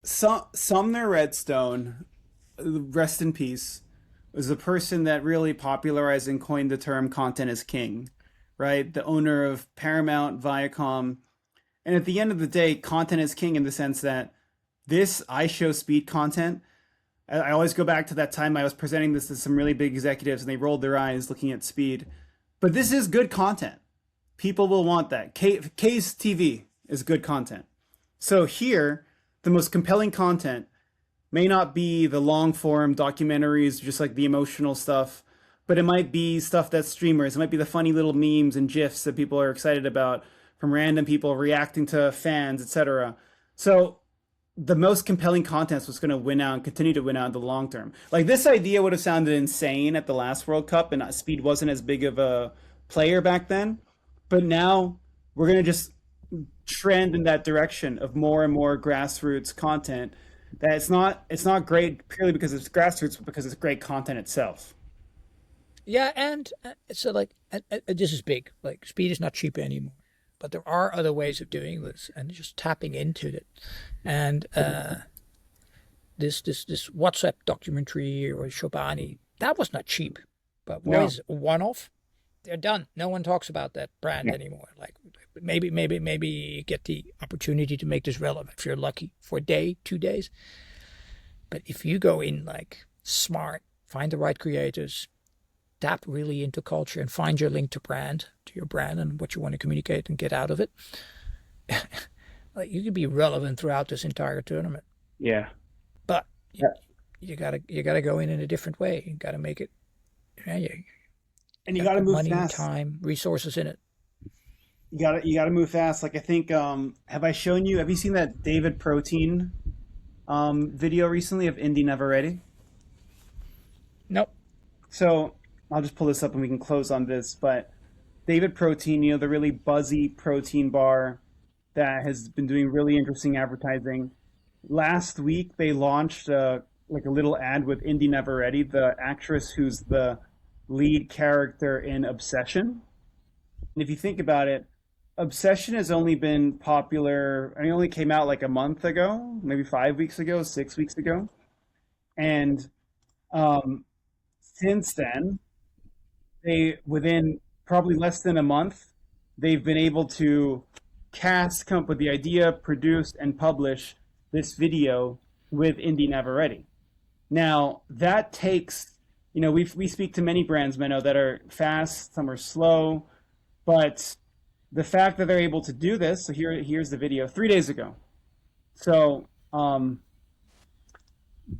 Sumner Redstone, rest in peace, was the person that really popularized and coined the term content is king, right? The owner of Paramount, Viacom. And at the end of the day, content is king in the sense that this I show speed content. I always go back to that time I was presenting this to some really big executives and they rolled their eyes looking at speed. But this is good content. People will want that. K's TV is good content. So here, the most compelling content may not be the long form documentaries, just like the emotional stuff, but it might be stuff that's streamers. It might be the funny little memes and gifs that people are excited about from random people reacting to fans, etc. So the most compelling content is what's going to win out and continue to win out in the long term. Like this idea would have sounded insane at the last World Cup, and Speed wasn't as big of a player back then. But now we're going to just trend in that direction of more and more grassroots content. That it's not great purely because it's grassroots, but because it's great content itself. Yeah, and so like this is big. Like speed is not cheap anymore, but there are other ways of doing this and just tapping into it. And this WhatsApp documentary or Chobani, that was not cheap. But No. boys, one-off, they're done. No one talks about that brand Yeah. anymore. Like maybe you get the opportunity to make this relevant if you're lucky for a day, 2 days. But if you go in like smart, find the right creators, tap really into culture and find your link to your brand and what you want to communicate and get out of it, like you can be relevant throughout this entire tournament. Yeah. But Yeah. you gotta go in a different way. You gotta make it. Yeah, And you got to move money, fast. time, resources in it. You got to move fast. Like I think, have you seen that David Protein video recently of Indy Navarrete? Nope. So I'll just pull this up and we can close on this. But David Protein, the really buzzy protein bar that has been doing really interesting advertising. Last week they launched like a little ad with Indy Navarrete, the actress who's the lead character in Obsession. And if you think about it, Obsession has only been popular, I mean, it only came out like a month ago, maybe 5 weeks ago, 6 weeks ago. And since then, within probably less than a month, they've been able to come up with the idea, produce, and publish this video with Indy Navarrete. Now, that takes, we speak to many brands, Menno, that are fast, some are slow, but the fact that they're able to do this, so here's the video 3 days ago. So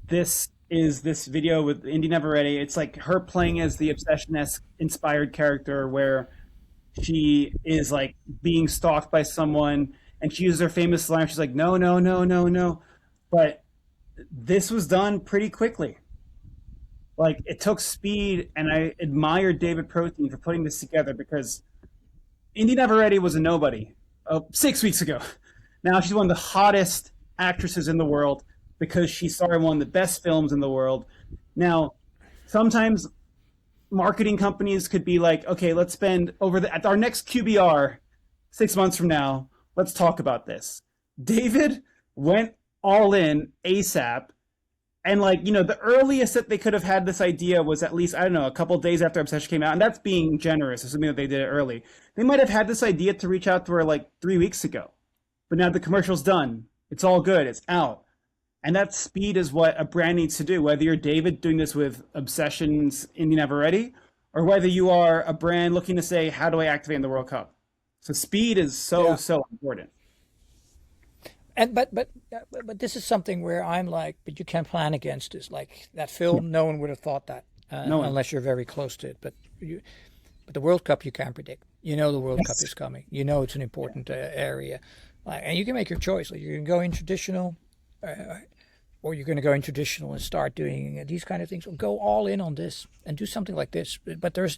this is this video with Indy Navarrete. It's like her playing as the Obsession-esque inspired character where she is like being stalked by someone and she uses her famous line. She's like, no, no, no, no, no. But this was done pretty quickly. Like it took speed, and I admire David Protein for putting this together because Indy Navarrete was a nobody 6 weeks ago. Now she's one of the hottest actresses in the world because she starred in one of the best films in the world. Now, sometimes marketing companies could be like, okay, let's spend at our next QBR 6 months from now, let's talk about this. David went all in ASAP. And the earliest that they could have had this idea was at least, I don't know, a couple of days after Obsession came out. And that's being generous, assuming that they did it early. They might have had this idea to reach out to her like 3 weeks ago. But now the commercial's done. It's all good. It's out. And that speed is what a brand needs to do, whether you're David doing this with Obsession's Indy Navarrete, or whether you are a brand looking to say, how do I activate in the World Cup? So speed is so important. And but this is something where I'm like, but you can't plan against this. Like that film, no one would have thought that unless you're very close to it. But the World Cup you can't predict. The World Cup is coming. It's an important area, and you can make your choice. Like you can go in traditional, or you're going to go in traditional and start doing these kind of things. Or go all in on this and do something like this. But there's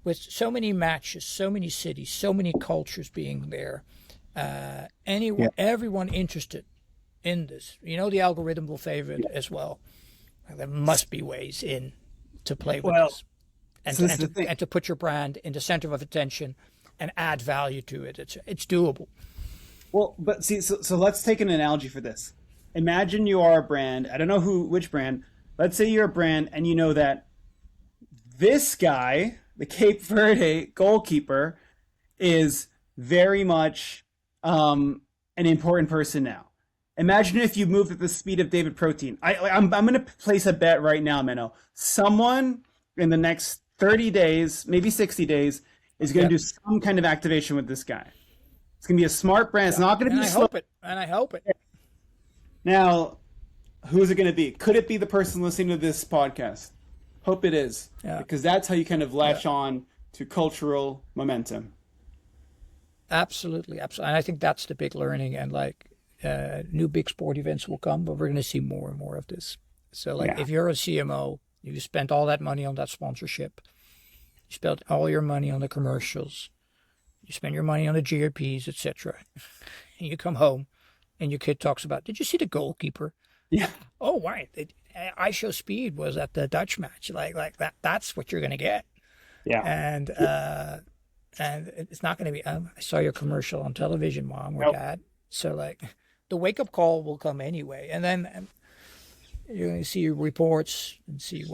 with so many matches, so many cities, so many cultures being there. Everyone interested in this, the algorithm will favor it as well. There must be ways in to play with this, and to put your brand in the center of attention and add value to it. It's doable. Well, but see, so let's take an analogy for this. Imagine you are a brand. I don't know which brand. Let's say you're a brand, and you know that this guy, the Cape Verde goalkeeper, is very much an important person now. Imagine if you moved at the speed of David Protein. I'm going to place a bet right now, Menno. Someone in the next 30 days, maybe 60 days, is going to do some kind of activation with this guy. It's going to be a smart brand. It's not going to be slow. I hope it. Now, who's it going to be? Could it be the person listening to this podcast? Hope it is. Yeah. Because that's how you kind of latch on to cultural momentum. Absolutely. And I think that's the big learning. And new big sport events will come, but we're going to see more and more of this. So if you're a CMO, you spent all that money on that sponsorship. You spent all your money on the commercials. You spend your money on the GRPs, etc. And you come home and your kid talks about, did you see the goalkeeper? Yeah. Oh, right. iShowSpeed was at the Dutch match. Like that. That's what you're going to get. Yeah. And it's not going to be, I saw your commercial on television, Mom or Dad. So the wake-up call will come anyway. And then You're going to see reports and see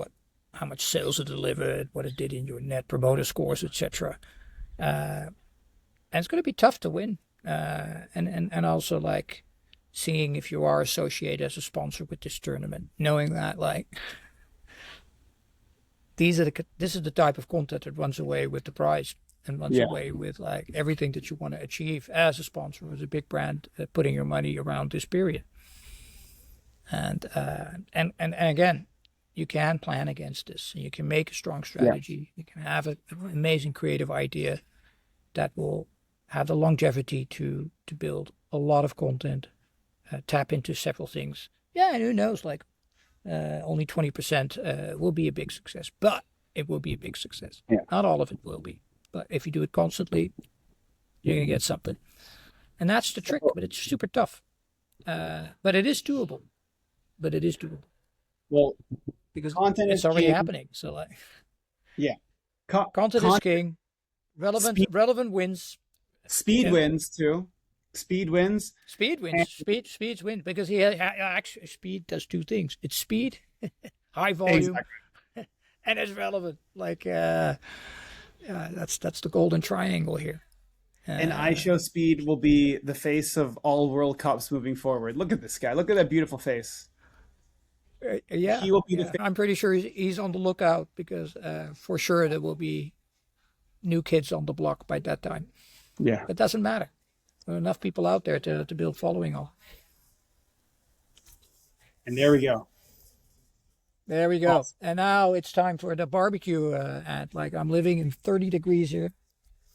how much sales it delivered, what it did in your net promoter scores, etc. And it's going to be tough to win. And also like seeing if you are associated as a sponsor with this tournament, knowing that like this is the type of content that runs away with the prize and runs Yeah. away with like everything that you want to achieve as a sponsor, as a big brand, putting your money around this period. And again, you can plan against this. You can make a strong strategy. You can have an amazing creative idea that will have the longevity to build a lot of content, tap into several things. Yeah, and who knows, like only 20% will be a big success, but it will be a big success. Yeah. Not all of it will be, but if you do it constantly, you're going to get something. And that's the trick, but it's super tough. But it is doable. Well, Because content it's is already king. happening. So like, Yeah. content is king. Relevant wins. Speed Yeah. wins too. Speed wins. Speed wins. Speeds win because actually speed does two things. It's speed, high volume, Exactly. and it's relevant. Like that's the golden triangle here. And iShowSpeed will be the face of all World Cups moving forward. Look at this guy. Look at that beautiful face. Yeah, He will be the yeah. face. I'm pretty sure he's on the lookout because for sure there will be new kids on the block by that time. Yeah. It doesn't matter. There are enough people out there to build following on. And there we go. There we go. Awesome. And now it's time for the barbecue. Like I'm living in 30 degrees here.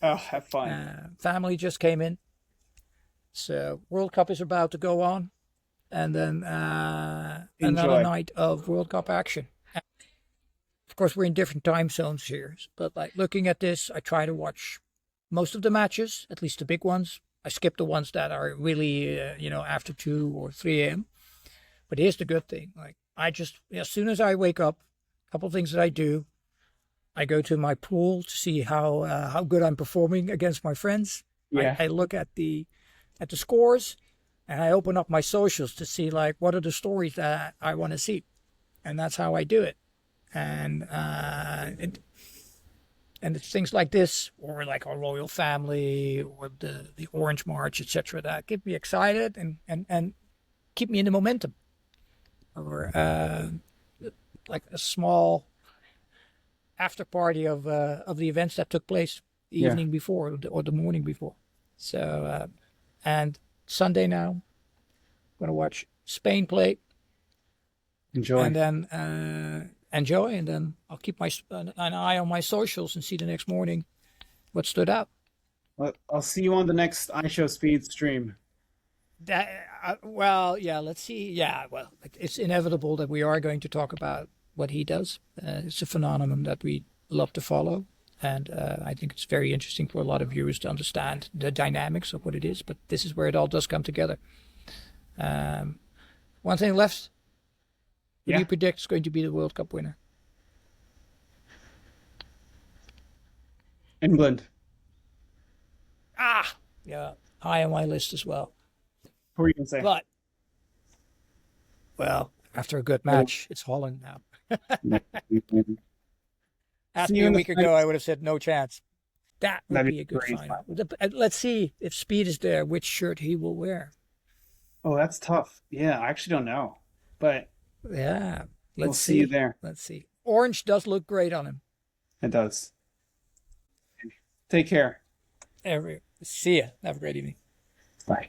Oh, have fun. Family just came in. So World Cup is about to go on. And then another Enjoy. night of World Cup action. Of course, we're in different time zones here. But like looking at this, I try to watch most of the matches, at least the big ones. I skip the ones that are really, after 2 or 3 a.m. But here's the good thing. Like as soon as I wake up, a couple of things that I do. I go to my pool to see how good I'm performing against my friends. Yeah. I look at the scores, and I open up my socials to see like what are the stories that I want to see, and that's how I do it. And it's things like this, or like our royal family, or the Orange March, etc. That get me excited and keep me in the momentum. Or like a small after party of the events that took place the evening before or the morning before. So and Sunday now, I'm gonna watch Spain play. Enjoy. And then enjoy, and then I'll keep an eye on my socials and see the next morning what stood out. Well, I'll see you on the next iShowSpeed stream. Let's see. Yeah, well, it's inevitable that we are going to talk about what he does. It's a phenomenon that we love to follow, and I think it's very interesting for a lot of viewers to understand the dynamics of what it is. But this is where it all does come together. One thing left. Who do you predict is going to be the World Cup winner? England. Yeah, high on my list as well. Who are you going to say? But, well, after a good match, it's Holland now. Asked me a week ago, I would have said no chance. That would be a good final. Let's see if Speed is there, which shirt he will wear. Oh, that's tough. Yeah, I actually don't know. But yeah, we'll see you there. Let's see. Orange does look great on him. It does. Take care. See ya. Have a great evening. Bye.